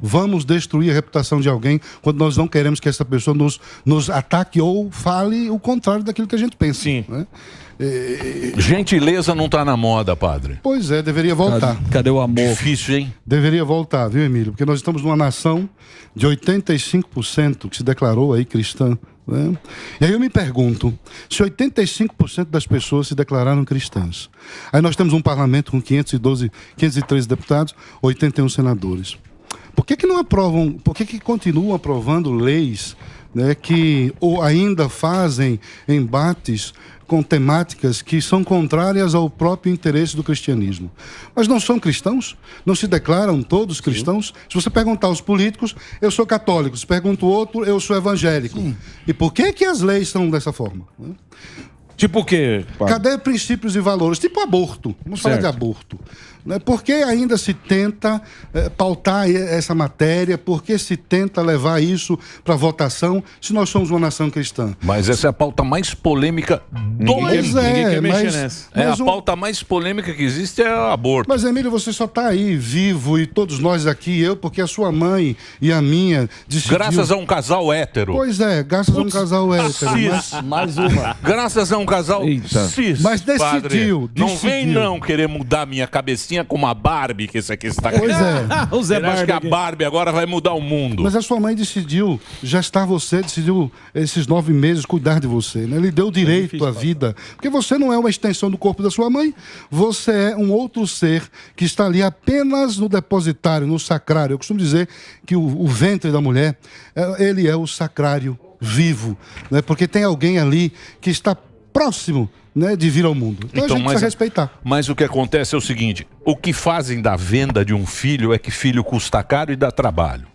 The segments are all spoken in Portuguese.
vamos destruir a reputação de alguém quando nós não queremos que essa pessoa nos ataque ou fale o contrário daquilo que a gente pensa. Sim. Né? Gentileza não está na moda, padre. Pois é, deveria voltar. Cadê o amor? Difícil, hein? Deveria voltar, viu, Emílio? Porque nós estamos numa nação de 85% que se declarou aí cristã. Né? E aí eu me pergunto, se 85% das pessoas se declararam cristãs, aí nós temos um parlamento com 513 deputados, 81 senadores. Por que não aprovam, por que continuam aprovando leis, né, que ou ainda fazem embates com temáticas que são contrárias ao próprio interesse do cristianismo? Mas não são cristãos? Não se declaram todos cristãos? Se você perguntar aos políticos, eu sou católico. Se pergunta o outro, eu sou evangélico. Sim. E por que as leis são dessa forma? Tipo o quê? Cadê princípios e valores? Tipo aborto. Vamos falar de aborto. Por que ainda se tenta pautar essa matéria? Por que se tenta levar isso para votação se nós somos uma nação cristã? Mas essa é a pauta mais polêmica do mundo. Ninguém quer mexer nessa. A pauta mais polêmica que existe é o aborto. Mas, Emílio, você só está aí vivo, e todos nós aqui, eu, porque a sua mãe e a minha decidiu... Graças a um casal hétero. Pois é, graças a um casal hétero. Mais uma. Graças a um casal cis. Mas decidiu. Não vem não querer mudar minha cabecinha com uma Barbie, que isso aqui está querendo. Pois é. O Zé Eu acho que a Barbie. Barbie agora vai mudar o mundo. Mas a sua mãe decidiu gestar você, decidiu esses 9 meses cuidar de você, né? Lhe deu direito à vida. Porque você não é uma extensão do corpo da sua mãe, você é um outro ser que está ali apenas no depositário, no sacrário. Eu costumo dizer que o ventre da mulher, ele é o sacrário vivo, né? Porque tem alguém ali que está próximo, né, de vir ao mundo. Então a gente precisa respeitar. Mas o que acontece é o seguinte: o que fazem da venda de um filho é que filho custa caro e dá trabalho.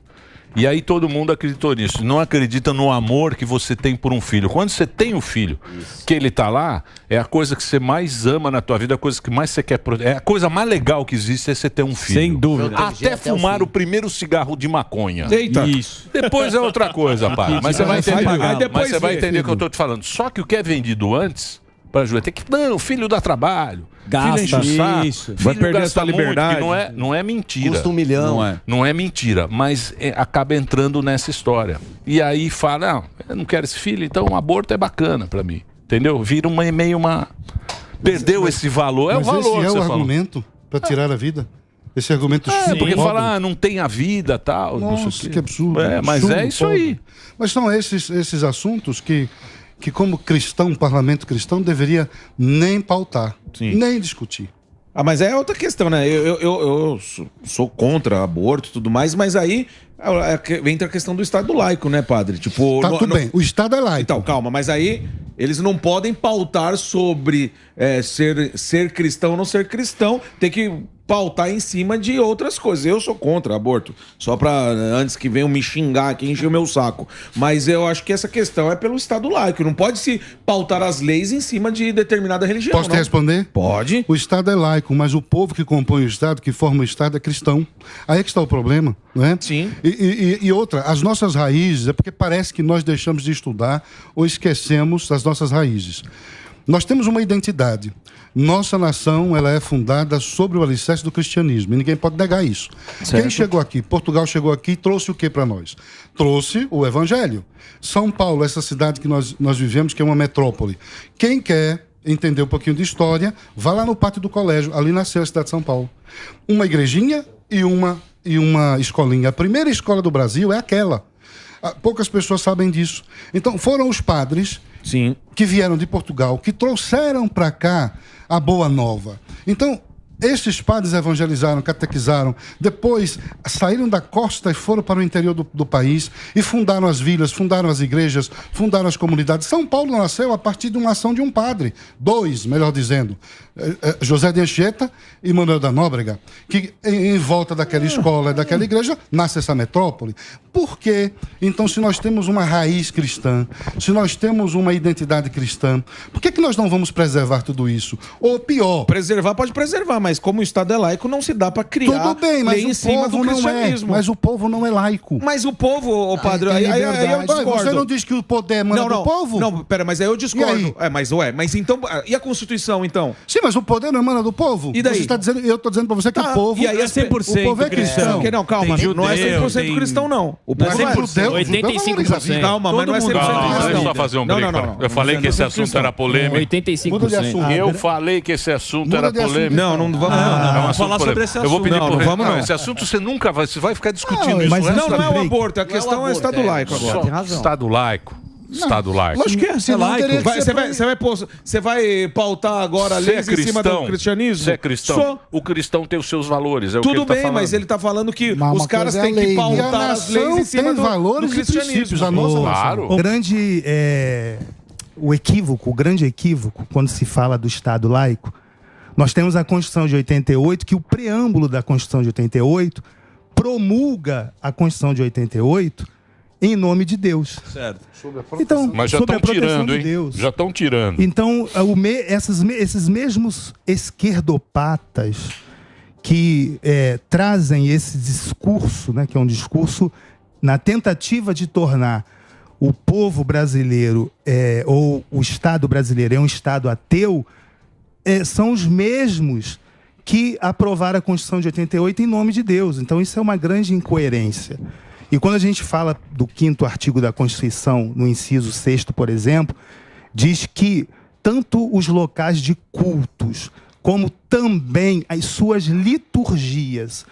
E aí todo mundo acreditou nisso. Não acredita no amor que você tem por um filho. Quando você tem um filho, que ele está lá, é a coisa que você mais ama na tua vida, a coisa que mais você quer proteger. É a coisa mais legal que existe é você ter um filho. Sem dúvida. Até fumar o primeiro cigarro de maconha. Eita. Isso. Depois é outra coisa, pai. Mas você vai entender. Mas você vai entender o que eu estou te falando. Só que o que é vendido antes, para Julia, tem que... Não, filho dá trabalho. Gasta, filho enche o saco, isso. Filho Vai perder gasta a sua liberdade. Muito, não é mentira. Custa 1 milhão. Não é mentira, mas acaba entrando nessa história. E aí fala, não, eu não quero esse filho, então o aborto é bacana pra mim. Entendeu? Vira meio uma... Perdeu esse valor. É o valor esse que é você o argumento para tirar a vida? Esse argumento porque fala, não tem a vida, tal. Nossa, não sei o que absurdo. Mas absurdo, é isso pobre. aí. Mas são esses assuntos que como cristão, parlamento cristão, deveria nem pautar, nem discutir. Ah, mas é outra questão, né? Eu sou contra aborto e tudo mais, mas aí entra a questão do Estado laico, né, padre? Tipo, Tá tudo bem, o Estado é laico. Então, calma, mas aí eles não podem pautar sobre ser cristão ou não ser cristão, tem que pautar em cima de outras coisas. Eu sou contra aborto, só pra antes que venham me xingar aqui, encher o meu saco. Mas eu acho que essa questão é pelo Estado laico, não pode se pautar as leis em cima de determinada religião. Posso te responder? Pode. O Estado é laico, mas o povo que compõe o Estado, que forma o Estado, é cristão. Aí é que está o problema, não é? Sim. E outra, as nossas raízes, é porque parece que nós deixamos de estudar ou esquecemos as nossas raízes. Nós temos uma identidade. Nossa nação, ela é fundada sobre o alicerce do cristianismo, e ninguém pode negar isso. Certo. Quem chegou aqui? Portugal chegou aqui e trouxe o que para nós? Trouxe o Evangelho. São Paulo, essa cidade que nós vivemos, que é uma metrópole. Quem quer entender um pouquinho de história, vá lá no pátio do colégio, ali nasceu a cidade de São Paulo. Uma igrejinha e uma escolinha. A primeira escola do Brasil é aquela. Poucas pessoas sabem disso. Então, foram os padres que vieram de Portugal, que trouxeram para cá a Boa Nova. Então, esses padres evangelizaram, catequizaram, depois saíram da costa e foram para o interior do país e fundaram as vilas, fundaram as igrejas, fundaram as comunidades. São Paulo nasceu a partir de uma ação de um padre, dois, melhor dizendo, José de Anchieta e Manuel da Nóbrega, que em volta daquela escola, daquela igreja, nasce essa metrópole. Por quê? Então, se nós temos uma raiz cristã, se nós temos uma identidade cristã, por que nós não vamos preservar tudo isso? Ou pior... Preservar pode preservar, mas mas como o Estado é laico, não se dá para criar Tudo bem, mas lei em o cima do povo não é. cristianismo. Mas o povo não é laico. Mas o povo, ô padre, aí eu discordo. Você não diz que o poder manda do povo? Não, pera, mas aí eu discordo. Mas então, e a Constituição, então? Sim, mas o poder não emana do povo? E daí? Você está dizendo, eu estou dizendo para você que o povo... E aí é 100% o povo é cristão. Não, calma, não é 100% cristão, não. O povo é 85%. Calma, mas não é 100% cristão. Deixa eu só fazer um break. Eu falei que esse assunto era polêmico. 85%. Eu falei que esse assunto era polêmico. Não vamos falar sobre esse assunto. Eu vou pedir não vamos não. Esse assunto você nunca vai, você vai ficar discutindo isso. Mas não é o aborto, a questão é o Estado laico agora. Tem razão. Estado laico. Estado laico. Lógico que é, Senão laico. teria que Você vai pautar agora leis em cima do cristianismo? Você é cristão. Sou. O cristão tem os seus valores. É o Tudo que ele tá bem, falando. mas ele tá falando que Mas os uma caras coisa é têm a que lei. E a pautar as leis em nação cima tem do valores e cristianismo. princípios, a nossa Claro. O grande equívoco, quando se fala do Estado laico, nós temos a Constituição de 88, que o preâmbulo da Constituição de 88 promulga a Constituição de 88 em nome de Deus. Certo. Então, Mas já sob a estão proteção tirando, de hein? Deus. Já estão tirando. Então, esses mesmos esquerdopatas que trazem esse discurso, né, que é um discurso na tentativa de tornar o povo brasileiro ou o Estado brasileiro um Estado ateu, são os mesmos que aprovaram a Constituição de 88 em nome de Deus. Então, isso é uma grande incoerência. E quando a gente fala do 5º artigo da Constituição, no inciso 6º, por exemplo, diz que tanto os locais de cultos, como também as suas liturgias.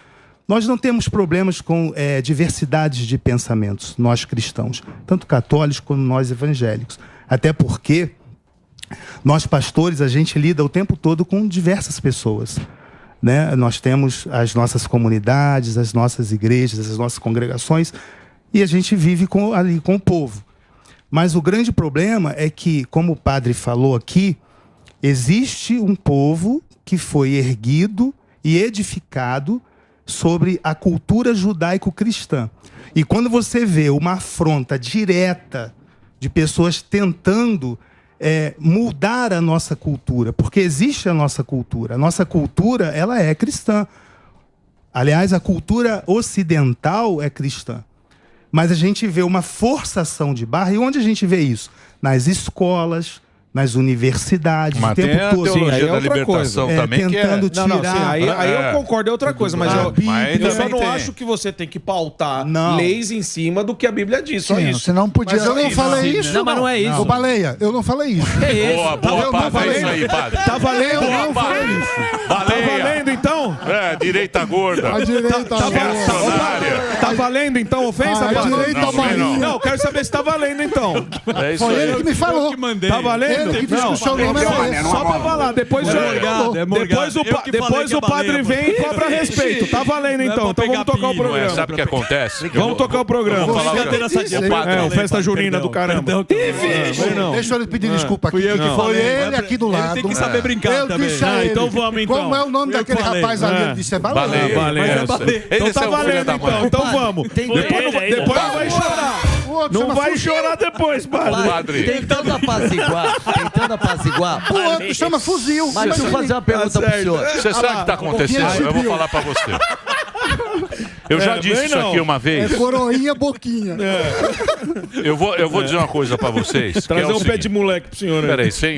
Nós não temos problemas com diversidades de pensamentos, nós cristãos, tanto católicos como nós evangélicos. Até porque nós pastores, a gente lida o tempo todo com diversas pessoas, né? Nós temos as nossas comunidades, as nossas igrejas, as nossas congregações, e a gente vive ali com o povo. Mas o grande problema é que, como o padre falou aqui, existe um povo que foi erguido e edificado sobre a cultura judaico-cristã. E quando você vê uma afronta direta de pessoas tentando mudar a nossa cultura, porque existe a nossa cultura. A nossa cultura, ela é cristã. Aliás, a cultura ocidental é cristã. Mas a gente vê uma forçação de barra. E onde a gente vê isso? Nas escolas, nas universidades, mas o tempo tem a todo. teologia Sim, aí é da outra libertação coisa. também, tentando que é... tirar... Aí eu concordo, é outra coisa, mas eu só não acho que você tem que pautar leis em cima do que a Bíblia diz, só isso. Você não podia... Mas eu não falei isso. Não, mas não é isso. Ô, Baleia, eu não falei isso. Boa, padre, é isso aí, padre. Tá valendo? Eu não falei isso. Tá valendo, então? Direita gorda. A direita Tá valendo, então, ofensa, A padre? direita maligna. Não, quero saber se tá valendo, então. É isso Foi ele aí. que me falou. Tá valendo? Ele que disse que o seu nome era esse. Só pra falar, depois o padre vem e cobra respeito. Tá valendo, então. Então vamos tocar o programa. Sabe o que acontece? Vamos tocar o programa. Vamos falar o festa junina do caramba. Deixa eu pedir desculpa aqui. Foi ele aqui do lado. Ele tem que saber brincar Eu também. disse a ele. Então vamos, então. Como é o nome daquele rapaz ali? Ele disse, é Baleia. Então tá valendo, então. Então vamos. Depois não vai chorar. Não vai chorar depois, padre. Tentando apaziguar. O outro chama fuzil. Mas deixa eu fazer uma pergunta pro senhor. Você sabe o que está acontecendo? Eu vou falar para você. Eu já disse isso aqui uma vez. É coroinha, boquinha. Eu vou dizer uma coisa para vocês. Trazer um pé de moleque pro senhor aí. Peraí, sem